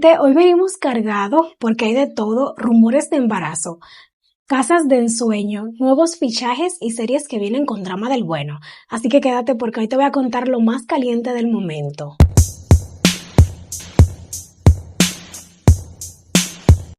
gente, hoy venimos cargados porque hay de todo, rumores de embarazo, casas de ensueño, nuevos fichajes y series que vienen con drama del bueno. Así que quédate porque hoy te voy a contar lo más caliente del momento.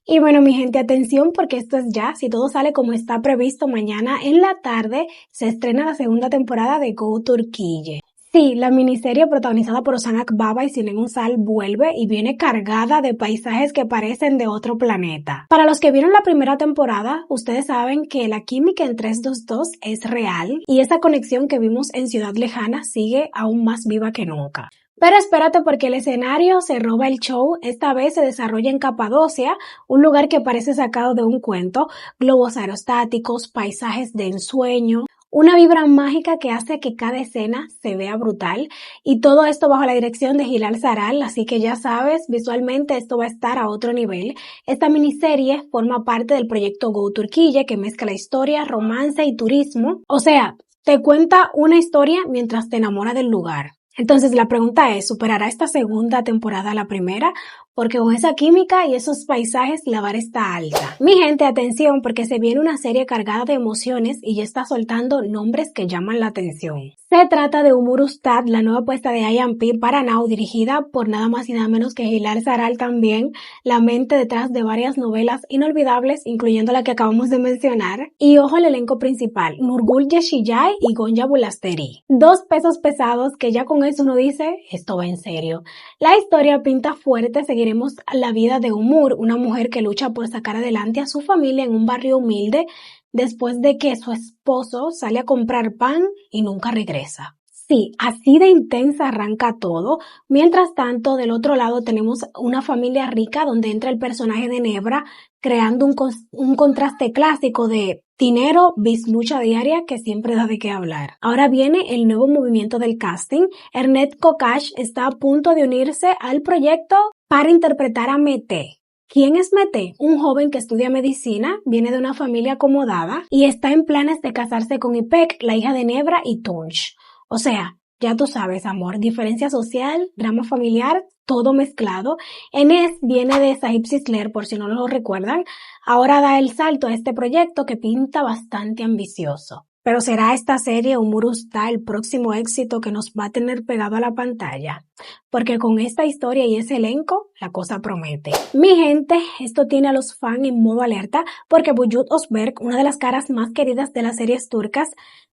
Y bueno, mi gente, atención porque esto es ya, si todo sale como está previsto, mañana en la tarde se estrena la segunda temporada de Go Turquille. Sí, la miniserie protagonizada por Ozan Akbaba y Sinan Ünsal vuelve y viene cargada de paisajes que parecen de otro planeta. Para los que vieron la primera temporada, ustedes saben que la química en 322 es real y esa conexión que vimos en Ciudad Lejana sigue aún más viva que nunca. Pero espérate porque el escenario se roba el show, esta vez se desarrolla en Capadocia, un lugar que parece sacado de un cuento, globos aerostáticos, paisajes de ensueño, una vibra mágica que hace que cada escena se vea brutal y todo esto bajo la dirección de Hilal Zaral, así que ya sabes, visualmente esto va a estar a otro nivel. Esta miniserie forma parte del proyecto Go Turquille que mezcla historia, romance y turismo, o sea, te cuenta una historia mientras te enamora del lugar. Entonces la pregunta es, ¿superará esta segunda temporada la primera? Porque con esa química y esos paisajes la vara está alta. Mi gente, atención, porque se viene una serie cargada de emociones y ya está soltando nombres que llaman la atención. Se trata de Umur Ustad, la nueva apuesta de IMP para Now, dirigida por nada más y nada menos que Hilal Zaral también, la mente detrás de varias novelas inolvidables, incluyendo la que acabamos de mencionar. Y ojo al elenco principal, Nurgul Yeşilay y Gonca Bulasteri. Dos pesos pesados que ya con eso uno dice, esto va en serio. La historia pinta fuerte, seguiremos la vida de Umur, una mujer que lucha por sacar adelante a su familia en un barrio humilde después de que su esposo sale a comprar pan y nunca regresa. Sí, así de intensa arranca todo. Mientras tanto, del otro lado tenemos una familia rica donde entra el personaje de Nebra creando un contraste clásico de dinero, bis lucha diaria que siempre da de qué hablar. Ahora viene el nuevo movimiento del casting. Ernest Kokash está a punto de unirse al proyecto para interpretar a Mete. ¿Quién es Mete? Un joven que estudia medicina, viene de una familia acomodada y está en planes de casarse con Ipek, la hija de Nebra y Tunç. O sea, ya tú sabes, amor, diferencia social, drama familiar, todo mezclado. Enes viene de Sahib Sisler, por si no lo recuerdan. Ahora da el salto a este proyecto que pinta bastante ambicioso. Pero ¿será esta serie Umur Ustad el próximo éxito que nos va a tener pegado a la pantalla? Porque con esta historia y ese elenco, la cosa promete. Mi gente, esto tiene a los fans en modo alerta porque Bulut Özberk, una de las caras más queridas de las series turcas,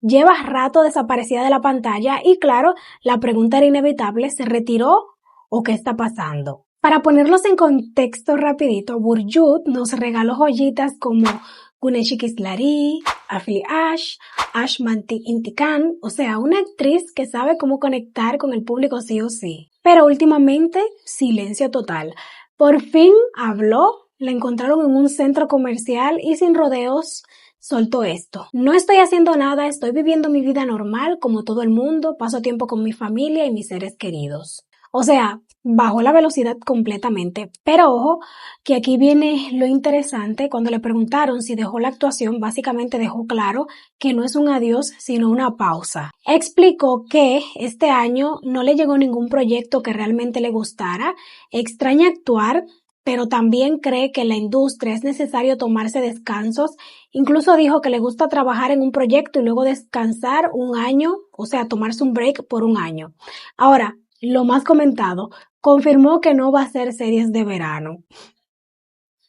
lleva rato desaparecida de la pantalla y claro, la pregunta era inevitable, ¿se retiró o qué está pasando? Para ponerlos en contexto rapidito, Bulut nos regaló joyitas como Güneş İkizleri, Afli Ash Manti Intikan, o sea, una actriz que sabe cómo conectar con el público sí o sí. Pero últimamente, silencio total. Por fin habló, la encontraron en un centro comercial y sin rodeos soltó esto. No estoy haciendo nada, estoy viviendo mi vida normal como todo el mundo, paso tiempo con mi familia y mis seres queridos. O sea, bajó la velocidad completamente. Pero ojo, que aquí viene lo interesante. Cuando le preguntaron si dejó la actuación, básicamente dejó claro que no es un adiós, sino una pausa. Explicó que este año no le llegó ningún proyecto que realmente le gustara, extraña actuar, pero también cree que en la industria es necesario tomarse descansos. Incluso dijo que le gusta trabajar en un proyecto y luego descansar un año, o sea, tomarse un break por un año. Ahora, lo más comentado, confirmó que no va a hacer series de verano.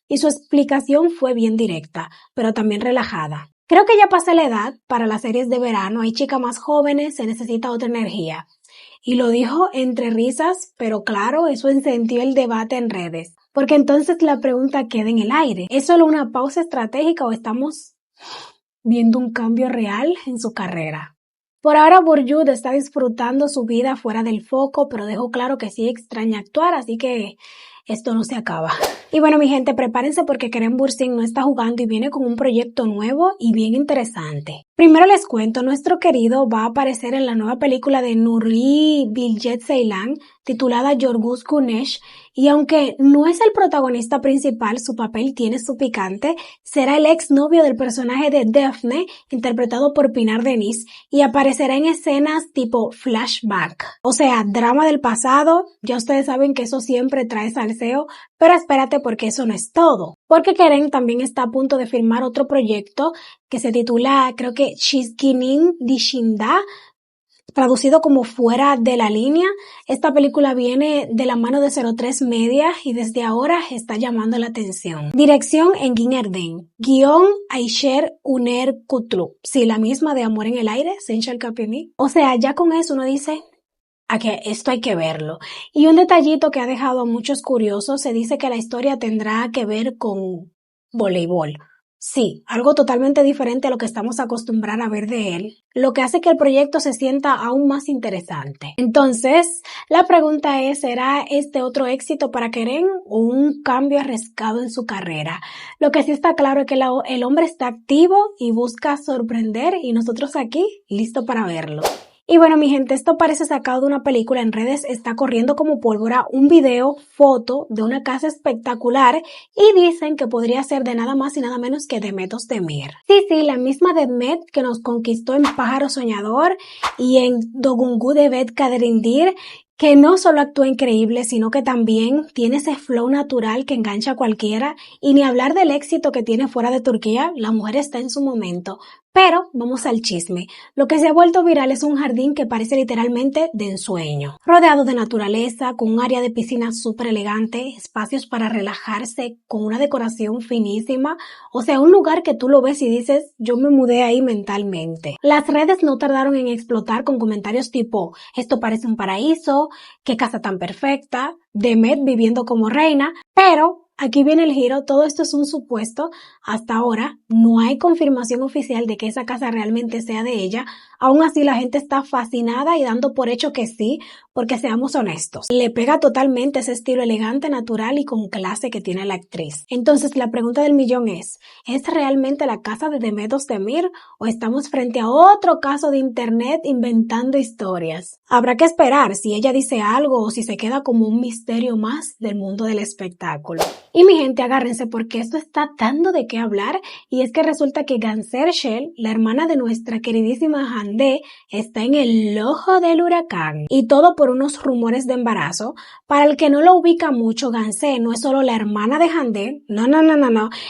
Y su explicación fue bien directa, pero también relajada. Creo que ya pasé la edad para las series de verano, hay chicas más jóvenes, se necesita otra energía. Y lo dijo entre risas, pero claro, eso encendió el debate en redes. Porque entonces la pregunta queda en el aire. ¿Es solo una pausa estratégica o estamos viendo un cambio real en su carrera? Por ahora Bulut está disfrutando su vida fuera del foco, pero dejó claro que sí extraña actuar, así que esto no se acaba. Y bueno, mi gente, prepárense porque Kerem Bürsin no está jugando y viene con un proyecto nuevo y bien interesante. Primero les cuento, nuestro querido va a aparecer en la nueva película de Nuri Bilge Ceylan, titulada Yorgos Gunesh, y aunque no es el protagonista principal, su papel tiene su picante, será el exnovio del personaje de Daphne, interpretado por Pinar Denise, y aparecerá en escenas tipo flashback, o sea, drama del pasado. Ya ustedes saben que eso siempre trae salseo, pero espérate porque eso no es todo, porque Kerem también está a punto de filmar otro proyecto que se titula, creo que Çizginin Dışında, traducido como Fuera de la Línea. Esta película viene de la mano de 03 Media y desde ahora está llamando la atención. Dirección Engin Erden. Guión Ayşer Uner Kutlu. Sí, la misma de Amor en el Aire, Sensual Kapini. O sea, ya con eso uno dice, a que esto hay que verlo. Y un detallito que ha dejado a muchos curiosos, se dice que la historia tendrá que ver con voleibol. Sí, algo totalmente diferente a lo que estamos acostumbrados a ver de él, lo que hace que el proyecto se sienta aún más interesante. Entonces, la pregunta es, ¿será este otro éxito para Kerem o un cambio arriesgado en su carrera? Lo que sí está claro es que el hombre está activo y busca sorprender y nosotros aquí, listo para verlo. Y bueno, mi gente, esto parece sacado de una película. En redes está corriendo como pólvora un video, foto de una casa espectacular y dicen que podría ser de nada más y nada menos que Demet Özdemir. Sí, la misma Demet que nos conquistó en Pájaro Soñador y en Dogungu Devet Kaderindir, que no solo actúa increíble, sino que también tiene ese flow natural que engancha a cualquiera, y ni hablar del éxito que tiene fuera de Turquía, la mujer está en su momento. Pero vamos al chisme. Lo que se ha vuelto viral es un jardín que parece literalmente de ensueño, rodeado de naturaleza, con un área de piscina súper elegante, espacios para relajarse, con una decoración finísima, o sea, un lugar que tú lo ves y dices, yo me mudé ahí mentalmente. Las redes no tardaron en explotar con comentarios tipo, esto parece un paraíso, qué casa tan perfecta, Demet viviendo como reina, pero aquí viene el giro, todo esto es un supuesto. Hasta ahora no hay confirmación oficial de que esa casa realmente sea de ella. Aún así la gente está fascinada y dando por hecho que sí, porque seamos honestos, le pega totalmente ese estilo elegante, natural y con clase que tiene la actriz. Entonces la pregunta del millón ¿es realmente la casa de Demet Özdemir o estamos frente a otro caso de internet inventando historias? Habrá que esperar si ella dice algo o si se queda como un misterio más del mundo del espectáculo. Y mi gente, agárrense porque esto está dando de qué hablar, y es que resulta que Canser Shell, la hermana de nuestra queridísima Hande, está en el ojo del huracán, y todo por unos rumores de embarazo. Para el que no lo ubica mucho, Canser no es solo la hermana de Hande, no,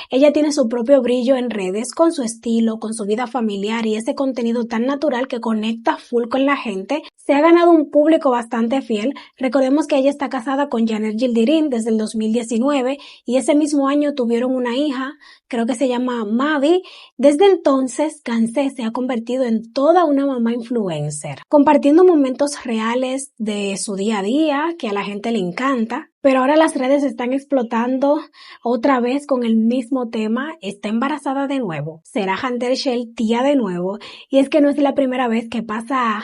ella tiene su propio brillo en redes, con su estilo, con su vida familiar y ese contenido tan natural que conecta full con la gente. Se ha ganado un público bastante fiel. Recordemos que ella está casada con Caner Yildirim desde el 2019 y ese mismo año tuvieron una hija, creo que se llama Mavi. Desde entonces, Canser se ha convertido en toda una mamá influencer, compartiendo momentos reales de su día a día que a la gente le encanta. Pero ahora las redes están explotando otra vez con el mismo tema. Está embarazada de nuevo. ¿Será Hande Shell tía de nuevo? Y es que no es la primera vez que pasa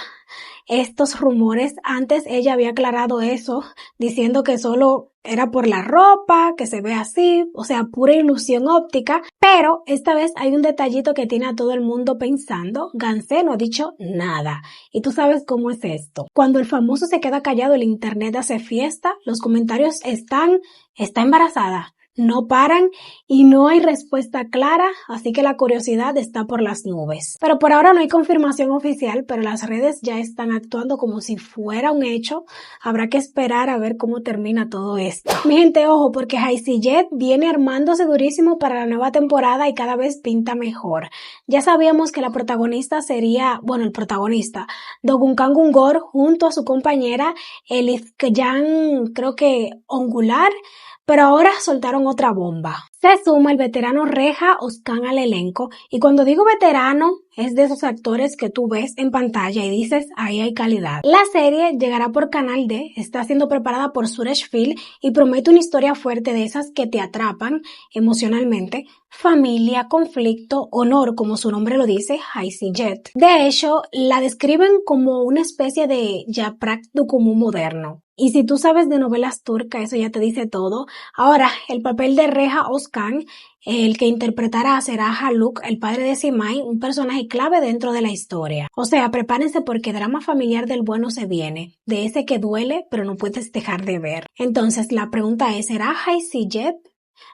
estos rumores. Antes ella había aclarado eso, diciendo que solo era por la ropa, que se ve así, o sea, pura ilusión óptica. Pero esta vez hay un detallito que tiene a todo el mundo pensando. Canser no ha dicho nada. Y tú sabes cómo es esto. Cuando el famoso se queda callado, el internet hace fiesta, los comentarios está embarazada. No paran y no hay respuesta clara, así que la curiosidad está por las nubes. Pero por ahora no hay confirmación oficial, pero las redes ya están actuando como si fuera un hecho. Habrá que esperar a ver cómo termina todo esto. Mi gente, ojo, porque Haysijet viene armándose durísimo para la nueva temporada y cada vez pinta mejor. Ya sabíamos que la protagonista sería, el protagonista, Dogunkan Gungor, junto a su compañera Elifkeyan, creo que Ongular, pero ahora soltaron otra bomba. Se suma el veterano Reha Özkan al elenco, y cuando digo veterano, es de esos actores que tú ves en pantalla y dices, ahí hay calidad. La serie llegará por Canal D, está siendo preparada por Suresh Fil y promete una historia fuerte de esas que te atrapan emocionalmente. Familia, conflicto, honor, como su nombre lo dice, Haysijet. De hecho, la describen como una especie de Yaprak Dökümü moderno. Y si tú sabes de novelas turcas, eso ya te dice todo. Ahora, el papel de Reha Özkan, el que interpretará será Haluk, el padre de Simay, un personaje clave dentro de la historia. O sea, prepárense porque drama familiar del bueno se viene, de ese que duele pero no puedes dejar de ver. Entonces, la pregunta es, ¿será Haysiyep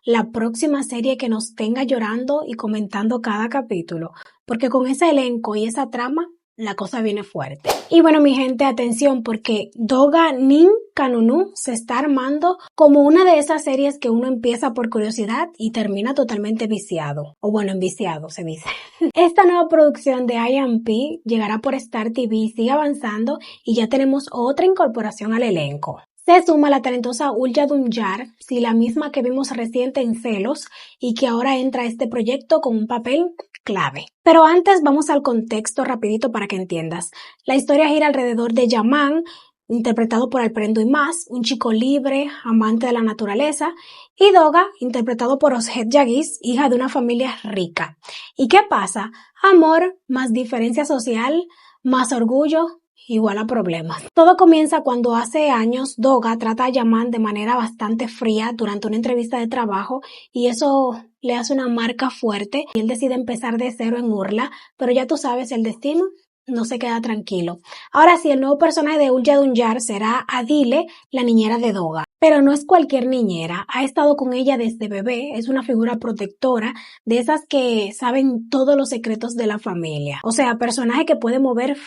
la próxima serie que nos tenga llorando y comentando cada capítulo? Porque con ese elenco y esa trama, la cosa viene fuerte. Y bueno, mi gente, atención, porque Doga Nin Kanunu se está armando como una de esas series que uno empieza por curiosidad y termina totalmente viciado. O bueno, enviciado se dice. Esta nueva producción de IMP llegará por Star TV, sigue avanzando y ya tenemos otra incorporación al elenco. Se suma la talentosa Ulya Dunjar, sí, la misma que vimos reciente en Celos y que ahora entra a este proyecto con un papel clave. Pero antes vamos al contexto rapidito para que entiendas. La historia gira alrededor de Yaman, interpretado por Alperen Duymaz, un chico libre, amante de la naturaleza, y Doga, interpretado por Özge Yagiz, hija de una familia rica. ¿Y qué pasa? Amor más diferencia social, más orgullo, igual a problemas. Todo comienza cuando hace años Doga trata a Yaman de manera bastante fría durante una entrevista de trabajo y eso le hace una marca fuerte y él decide empezar de cero en Urla, pero ya tú sabes, el destino no se queda tranquilo. Ahora sí, el nuevo personaje de Ulya Dunjar será Adile, la niñera de Doga. Pero no es cualquier niñera, ha estado con ella desde bebé, es una figura protectora, de esas que saben todos los secretos de la familia. O sea, personaje que puede mover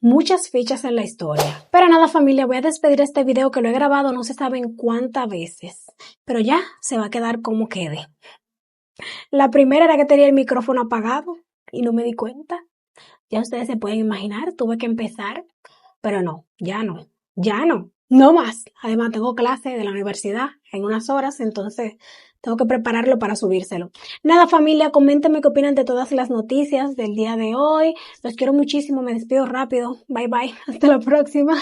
muchas fichas en la historia. Pero nada, familia, voy a despedir este video que lo he grabado no se saben cuántas veces, pero ya se va a quedar como quede. La primera era que tenía el micrófono apagado y no me di cuenta. Ya ustedes se pueden imaginar, tuve que empezar, pero no, no más. Además tengo clase de la universidad en unas horas, entonces tengo que prepararlo para subírselo. Nada, familia, coméntenme qué opinan de todas las noticias del día de hoy. Los quiero muchísimo, me despido rápido. Bye bye, hasta la próxima.